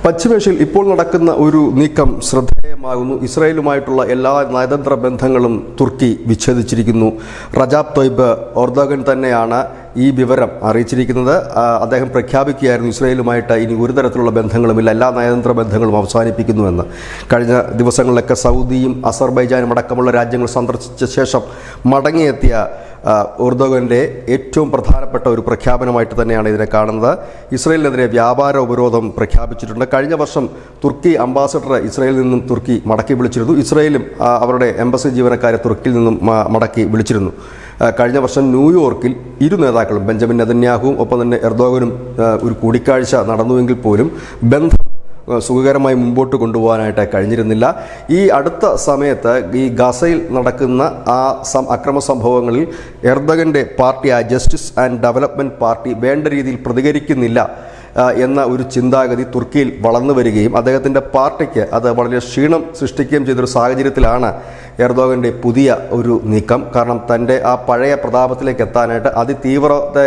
പശ്ചിമേഷ്യയിൽ ഇപ്പോൾ നടക്കുന്ന ഒരു നീക്കം ശ്രദ്ധേയമാകുന്നു. ഇസ്രായേലുമായിട്ടുള്ള എല്ലാ നയതന്ത്ര ബന്ധങ്ങളും തുർക്കി വിച്ഛേദിച്ചിരിക്കുന്നു. റജാബ് തൊയ്ബ് എർദോഗൻ തന്നെയാണ് ഈ വിവരം അറിയിച്ചിരിക്കുന്നത്. അദ്ദേഹം പ്രഖ്യാപിക്കുകയായിരുന്നു ഇസ്രായേലുമായിട്ട് ഇനി ഒരു തരത്തിലുള്ള ബന്ധങ്ങളുമില്ല, എല്ലാ നയതന്ത്ര ബന്ധങ്ങളും അവസാനിപ്പിക്കുന്നുവെന്ന്. കഴിഞ്ഞ ദിവസങ്ങളിലൊക്കെ സൗദിയും അസർബൈജാനും അടക്കമുള്ള രാജ്യങ്ങൾ സന്ദർശിച്ച ശേഷം മടങ്ങിയെത്തിയ എർദോഗൻ്റെ ഏറ്റവും പ്രധാനപ്പെട്ട ഒരു പ്രഖ്യാപനമായിട്ട് തന്നെയാണ് ഇതിനെ കാണുന്നത്. ഇസ്രായേലിനെതിരെ വ്യാപാര ഉപരോധം പ്രഖ്യാപിച്ചിട്ടുണ്ട്. കഴിഞ്ഞ വർഷം തുർക്കി അംബാസഡറെ ഇസ്രായേലിൽ നിന്നും തുർക്കി മടക്കി വിളിച്ചിരുന്നു. ഇസ്രായേലും അവരുടെ എംബസി ജീവനക്കാരെ തുർക്കിയിൽ നിന്നും മടക്കി വിളിച്ചിരുന്നു. കഴിഞ്ഞ വർഷം ന്യൂയോർക്കിൽ ഇരു നേതാക്കളും ബെഞ്ചമിൻ നെതന്യാഹുവും ഒപ്പം തന്നെ എർദോഗനും ഒരു കൂടിക്കാഴ്ച നടന്നുവെങ്കിൽ പോലും ബന്ധം സുഖകരമായി മുമ്പോട്ട് കൊണ്ടുപോകാനായിട്ട് കഴിഞ്ഞിരുന്നില്ല. ഈ അടുത്ത സമയത്ത് ഈ ഗസയിൽ നടക്കുന്ന ആ അക്രമ സംഭവങ്ങളിൽ എർദോഗൻ്റെ പാർട്ടിയായ ജസ്റ്റിസ് ആൻഡ് ഡെവലപ്മെൻറ്റ് പാർട്ടി വേണ്ട രീതിയിൽ പ്രതികരിക്കുന്നില്ല എന്ന ഒരു ചിന്താഗതി തുർക്കിയിൽ വളർന്നു വരികയും അദ്ദേഹത്തിൻ്റെ പാർട്ടിക്ക് അത് വളരെ ക്ഷീണം സൃഷ്ടിക്കുകയും ചെയ്തൊരു സാഹചര്യത്തിലാണ് എർദോഗൻ്റെ പുതിയ ഒരു നീക്കം. കാരണം തൻ്റെ ആ പഴയ പ്രതാപത്തിലേക്ക് എത്താനായിട്ട് അതിതീവ്രത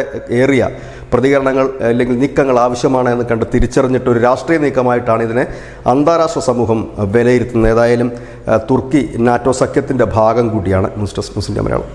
ഏറിയ പ്രതികരണങ്ങൾ അല്ലെങ്കിൽ നീക്കങ്ങൾ ആവശ്യമാണ് എന്ന് കണ്ട് തിരിച്ചറിഞ്ഞിട്ട് ഒരു രാഷ്ട്രീയ നീക്കമായിട്ടാണ് ഇതിനെ അന്താരാഷ്ട്ര സമൂഹം വിലയിരുത്തുന്നത്. ഏതായാലും തുർക്കി നാറ്റോ സഖ്യത്തിൻ്റെ ഭാഗം കൂടിയാണ്. News desk news India Malayalam.